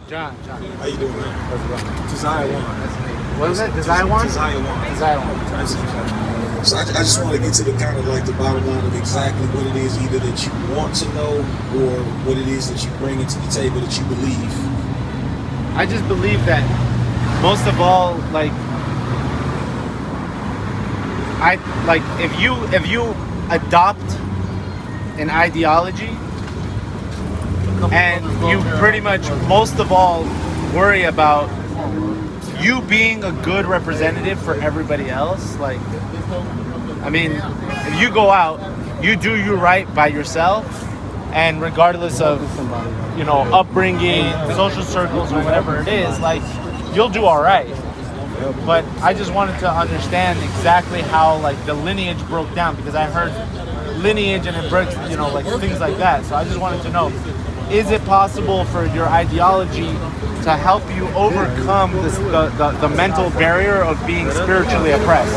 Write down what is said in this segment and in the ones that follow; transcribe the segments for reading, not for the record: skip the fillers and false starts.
John. How you doing, man? Desire One. What was it? Desire One? Desire One. Desire One. So I just want to get to the kind of like the bottom line of exactly what it is either that you want to know or what it is that you bring into the table that you believe. I just believe that most of all, if you adopt an ideology and you pretty much most of all worry about you being a good representative for everybody else, if you go out, you do you right by yourself, and regardless of upbringing, social circles, or whatever it is, you'll do all right. But I just wanted to understand exactly how the lineage broke down, because I heard lineage and it breaks, things like that. So I just wanted to know, is it possible for your ideology to help you overcome the mental barrier of being spiritually oppressed?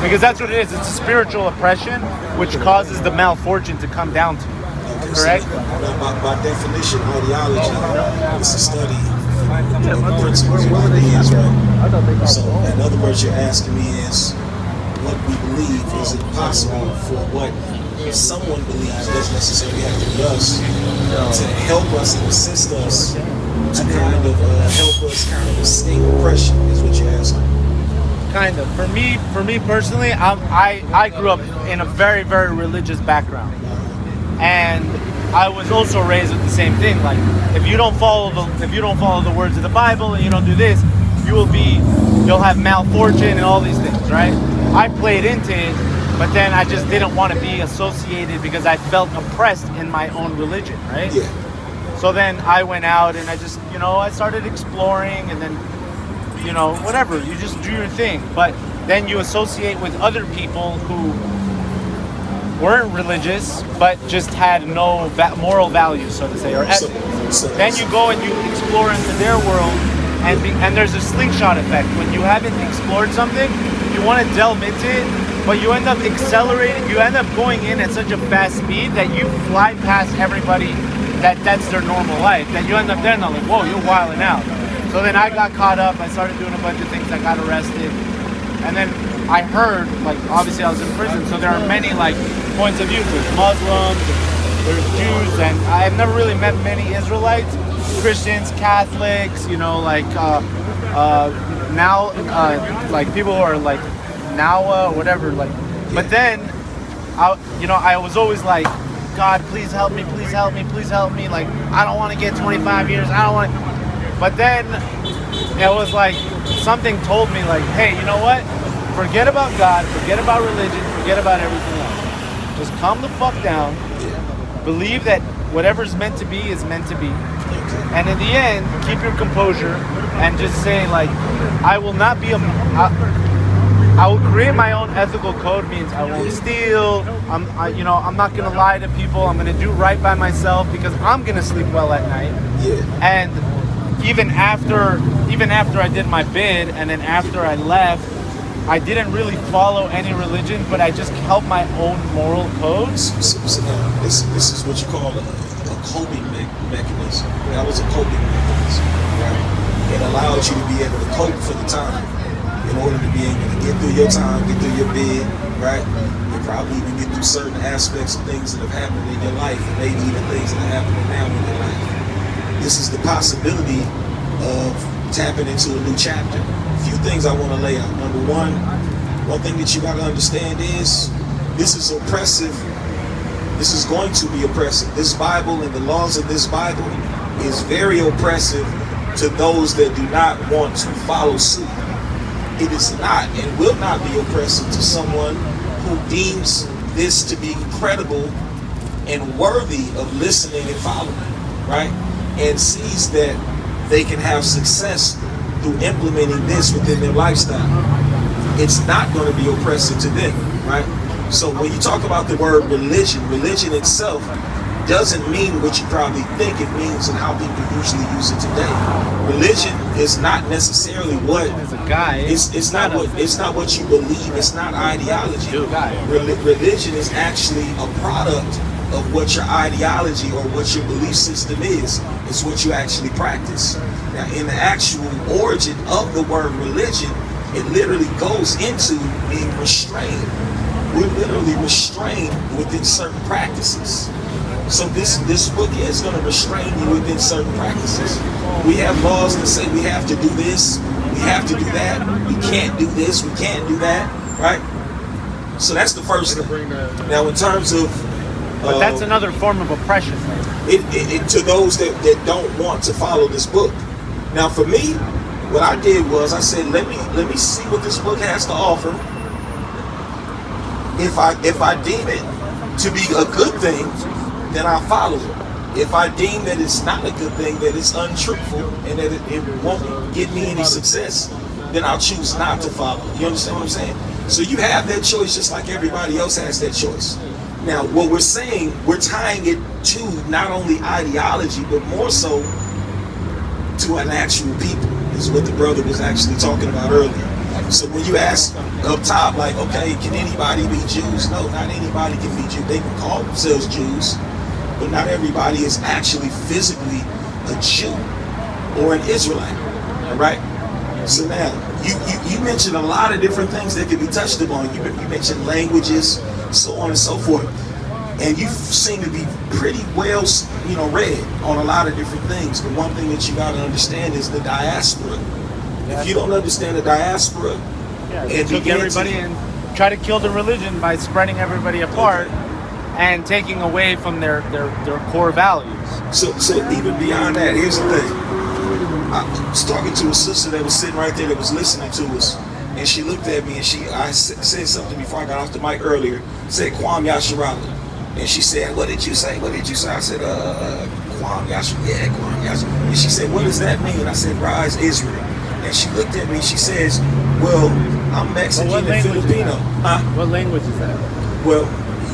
Because that's what it is. It's a spiritual oppression which causes the malfortune to come down to you. Correct? By definition, ideology is a study of principles of ideas, right? So, in other words, you're asking me is what we believe. Is it possible for what someone believes, doesn't necessarily have to be us, to help us and assist us to kind of help us kind of escape oppression, is what you're asking? Kind of. For me personally, I grew up in a very, very religious background. And I was also raised with the same thing. If you don't follow the words of the Bible and you don't do this, you'll have malfortune and all these things, right? I played into it, but then I just didn't want to be associated because I felt oppressed in my own religion, right? Yeah. So then I went out and I just, I started exploring, and then, whatever, you just do your thing. But then you associate with other people who weren't religious, but just had no moral values, so to say, or ethics. Then you go and you explore into their world, and there's a slingshot effect. When you haven't explored something, you want to delve into it, but you end up accelerating. You end up going in at such a fast speed that you fly past everybody that's their normal life. That you end up there and they're like, whoa, you're wilding out. So then I got caught up. I started doing a bunch of things. I got arrested, and then I heard, obviously I was in prison, so there are many points of view. There's Muslims, there's Jews, and I've never really met many Israelites, Christians, Catholics, now people who are now whatever, but then I was always like, God, please help me, please help me, please help me. I don't want to get 25 years. I don't want. But then it was something told me hey, you know what? Forget about God, forget about religion, forget about everything else. Just calm the fuck down. Believe that whatever's meant to be is meant to be. And in the end, keep your composure and just say I will not be I will create my own ethical code. Means I won't steal. I'm not gonna lie to people. I'm gonna do right by myself because I'm gonna sleep well at night. And even after I did my bid, and then after I left, I didn't really follow any religion, but I just held my own moral codes. So now, this is what you call a coping mechanism. That was a coping mechanism, right? It allowed you to be able to cope for the time, in order to be able to get through your time, get through your bid, right? And probably even get through certain aspects of things that have happened in your life, and maybe even things that are happening now in your life. This is the possibility of tapping into a new chapter. A few things I want to lay out. Number one thing that you got to understand is this is oppressive. This is going to be oppressive. This Bible and the laws of this Bible is very oppressive to those that do not want to follow suit. It is not and will not be oppressive to someone who deems this to be credible and worthy of listening and following, right? And sees that they can have success through implementing this within their lifestyle. It's not going to be oppressive to them, right? So when you talk about the word religion itself doesn't mean what you probably think it means and how people usually use it today. Religion is not necessarily what it's not what you believe. It's not ideology. Religion is actually a product of what your ideology or what your belief system is what you actually practice. Now, in the actual origin of the word religion, it literally goes into being restrained. We're literally restrained within certain practices. So this book is going to restrain you within certain practices. We have laws that say we have to do this, we have to do that, we can't do this, we can't do that, right? So that's the first thing. Now, in terms of but that's another form of oppression. It to those that don't want to follow this book. Now, for me, what I did was I said, let me see what this book has to offer. If I deem it to be a good thing, then I follow it. If I deem that it's not a good thing, that it's untruthful, and that it won't get me any success, then I'll choose not to follow. You understand what I'm saying? So you have that choice just like everybody else has that choice. Now, what we're saying, we're tying it to not only ideology, but more so to an actual people, is what the brother was actually talking about earlier. So when you ask up top, like, okay, can anybody be Jews? No, not anybody can be Jews. They can call themselves Jews, but not everybody is actually physically a Jew or an Israelite, all right? So now, you mentioned a lot of different things that could be touched upon. You mentioned languages, so on and so forth. And you seem to be pretty well, read on a lot of different things. But one thing that you got to understand is the diaspora. If you don't understand the diaspora, it took everybody and try to kill the religion by spreading everybody apart and taking away from their core values. So even beyond that, here's the thing. I was talking to a sister that was sitting right there that was listening to us, and she looked at me and I said something before I got off the mic earlier. Said Kwam Yasharahla. And she said, what did you say? What did you say? I said, Kwam Yasharahla. Yeah, Kwam Yasharahla. And she said, what does that mean? I said, Rise Israel. And she looked at me, she says, well, I'm Mexican and Filipino. What language is that? Well,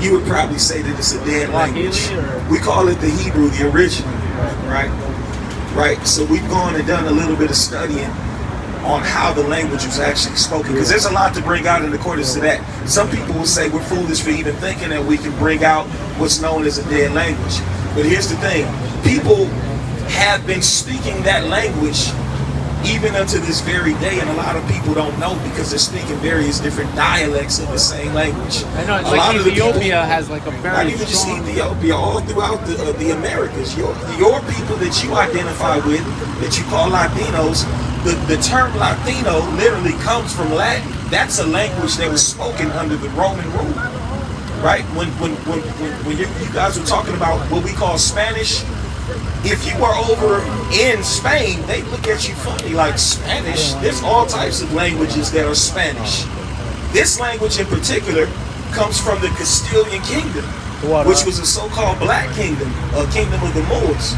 you would probably say that it's a dead language. We call it the Hebrew, the original, right? Right, so we've gone and done a little bit of studying on how the language was actually spoken, because there's a lot to bring out in accordance to that. Some people will say we're foolish for even thinking that we can bring out what's known as a dead language. But here's the thing, people have been speaking that language even unto this very day, and a lot of people don't know because they're speaking various different dialects of the same language. I know, it's like Ethiopia has like a very not even just Ethiopia, all throughout the Americas. Your people that you identify with, that you call Latinos, the term Latino literally comes from Latin. That's a language that was spoken under the Roman rule, right? When you guys were talking about what we call Spanish, if you were over in Spain, they look at you funny, like Spanish. There's all types of languages that are Spanish. This language in particular comes from the Castilian kingdom, which was a so-called black kingdom, a kingdom of the Moors.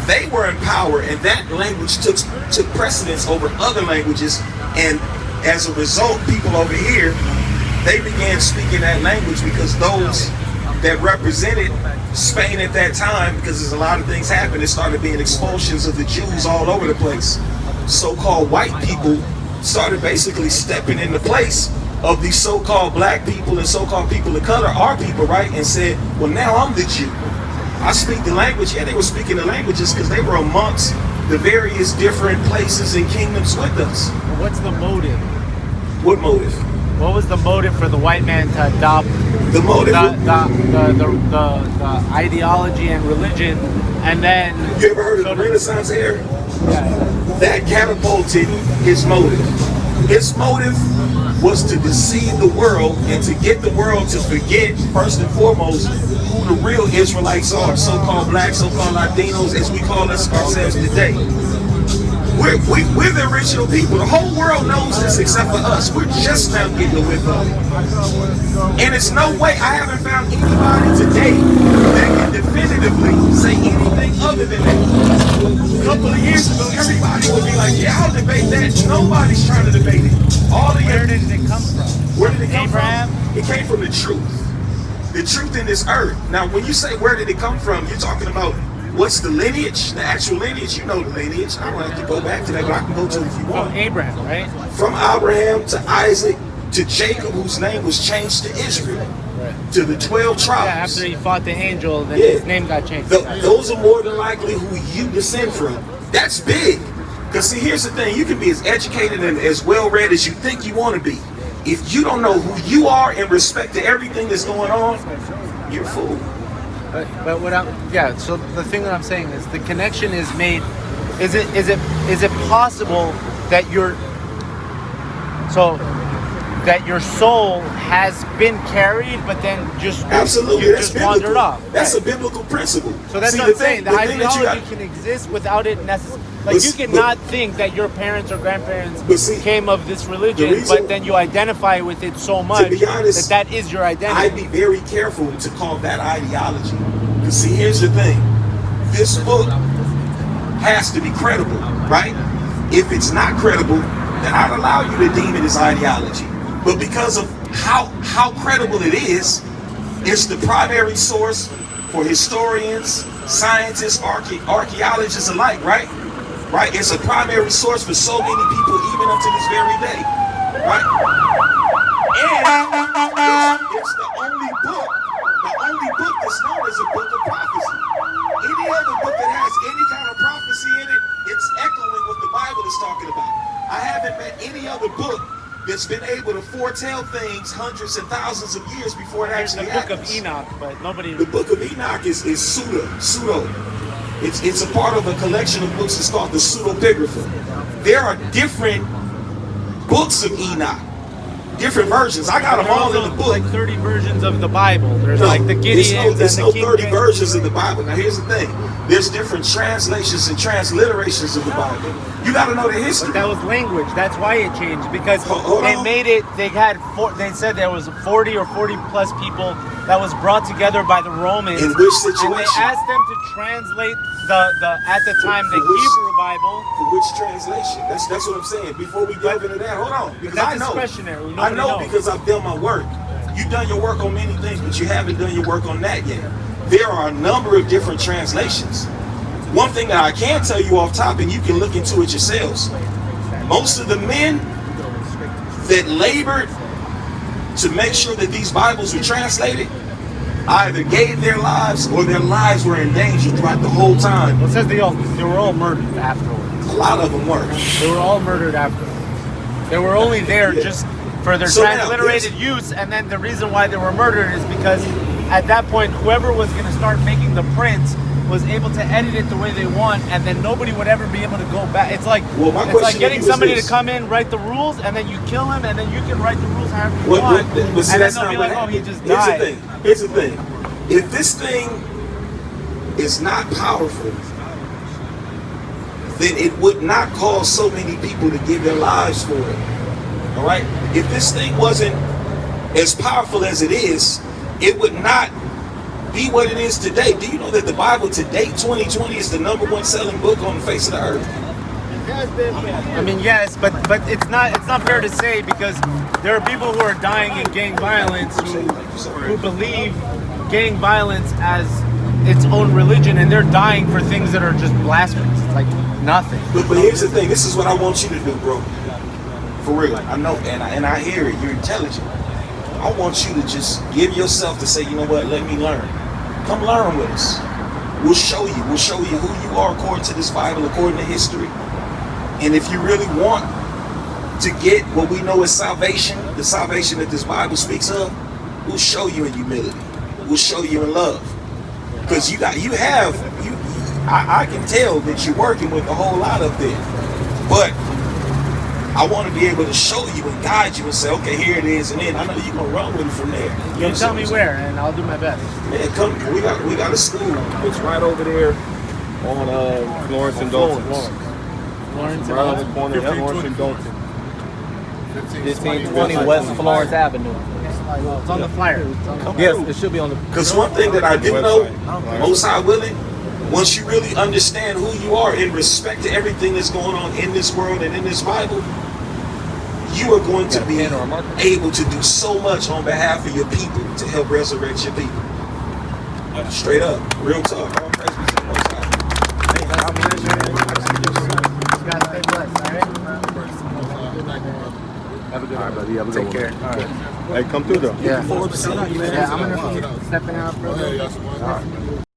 They were in power, and that language took precedence over other languages, and as a result, people over here, they began speaking that language because those that represented Spain at that time, because there's a lot of things happened, it started being expulsions of the Jews all over the place. So-called white people started basically stepping in the place of these so-called black people and so-called people of color, our people, right? And said, well, now I'm the Jew. I speak the language. Yeah, they were speaking the languages because they were amongst the various different places and kingdoms with us. What's the motive? What motive? What was the motive for the white man to adopt the motive? The ideology and religion, and then... You ever heard of the Renaissance era? Yeah. That catapulted his motive. His motive was to deceive the world and to get the world to forget, first and foremost, who the real Israelites are, so-called black, so-called Latinos, as we call ourselves today. We're the original people. The whole world knows this except for us. We're just now getting the whip of it. And it's no way, I haven't found anybody today that can definitively say anything other than that. A couple of years ago, everybody would be like, yeah, I'll debate that. Nobody's trying to debate it. Where did it come from? Where did it come Abraham? from? It came from the truth. The truth in this earth. Now, when you say where did it come from, you're talking about what's the lineage, the actual lineage. You know the lineage. I don't have to go back to that, but I can go to it if you want. From Abraham, right? From Abraham to Isaac to Jacob, whose name was changed to Israel. to the 12 tribes. Yeah, after he fought the angel, then his name got changed. Those are more than likely who you descend from. That's big. Because see, here's the thing. You can be as educated and as well-read as you think you want to be. If you don't know who you are in respect to everything that's going on, you're a fool. But what so the thing that I'm saying is the connection is made. Is it possible that your soul has been carried, but then absolutely you just wandered off? That's a biblical principle. So that's what I'm saying. The ideology can exist without it necessarily. Like you cannot think that your parents or grandparents came of this religion, but then you identify with it so much that is your identity. I'd be very careful to call that ideology. Because see, here's the thing. This book has to be credible, right? If it's not credible, then I'd allow you to deem it as ideology. But because of how credible it is, it's the primary source for historians, scientists, archaeologists alike, right? Right? It's a primary source for so many people, even up to this very day, right? And it's the only book that's known as a book of prophecy. Any other book that has any kind of prophecy in it, it's echoing what the Bible is talking about. I haven't met any other book that's been able to foretell things hundreds and thousands of years before it actually happens. The Book of Enoch, but nobody. The Book of Enoch is pseudo. It's a part of a collection of books. It's called the Pseudepigrapha. There are different books of Enoch, different versions. I got them all in the book. Like 30 versions of the Bible. There's like the Gideons. There's no 30 versions of the Bible. Now here's the thing. There's different translations and transliterations of the Bible. You got to know the history. But that was language. That's why it changed, because they made it. They said there was 40 or 40 plus people that was brought together by the Romans. In which situation? And they asked them to translate at the time the Hebrew Bible. For which translation? That's what I'm saying. Before we delve into that, hold on, because I know. I know because I've done my work. You've done your work on many things, but you haven't done your work on that yet. There are a number of different translations. One thing that I can tell you off top, and you can look into it yourselves, most of the men that labored to make sure that these Bibles were translated either gave their lives or their lives were in danger throughout the whole time. Well, it says they were all murdered afterwards. A lot of them were. They were all murdered afterwards. They were only there just for their transliterated use, and then the reason why they were murdered is because at that point, whoever was going to start making the prints was able to edit it the way they want, and then nobody would ever be able to go back. It's like getting somebody to come in, write the rules, and then you kill him, and then you can write the rules however you want. But see, and that's then they'll be like, oh, he just died. Here's the thing. If this thing is not powerful, then it would not cause so many people to give their lives for it. All right? If this thing wasn't as powerful as it is, it would not be what it is today. Do you know that the Bible today, 2020, is the #1 selling book on the face of the earth? I mean, yes, but it's not fair to say, because there are people who are dying in gang violence who believe gang violence as its own religion, and they're dying for things that are just blasphemous. It's like nothing. But here's the thing. This is what I want you to do, bro. For real. I know, and I hear it. You're intelligent. I want you to just give yourself to say, you know what? Let me learn. Come learn with us. We'll show you. We'll show you who you are according to this Bible, according to history. And if you really want to get what we know as salvation, the salvation that this Bible speaks of, we'll show you in humility. We'll show you in love. Because I can tell that you're working with a whole lot up there. But I want to be able to show you and guide you and say, okay, here it is, and then I know you're gonna run with it from there. You tell me where, and I'll do my best. Man, come, we got a school. It's right over there on Florence and Dalton. Florence right on the corner of Florence and Dalton. 1520 West Florence Avenue. It's on the flyer. Yes, it should be on the. Because one thing that I do know, Most High willing, once you really understand who you are in respect to everything that's going on in this world and in this Bible, you are going to be able to do so much on behalf of your people to help resurrect your people. Straight up, real talk. All praise be to the Most High. You guys stay blessed, all right? Have a good one. Buddy, have a good Take care. one. All right. Hey, come through though. Yeah. Forward to seeing you, man. Yeah, I'm gonna be stepping out, bro. Go ahead, Yasharahla. All right.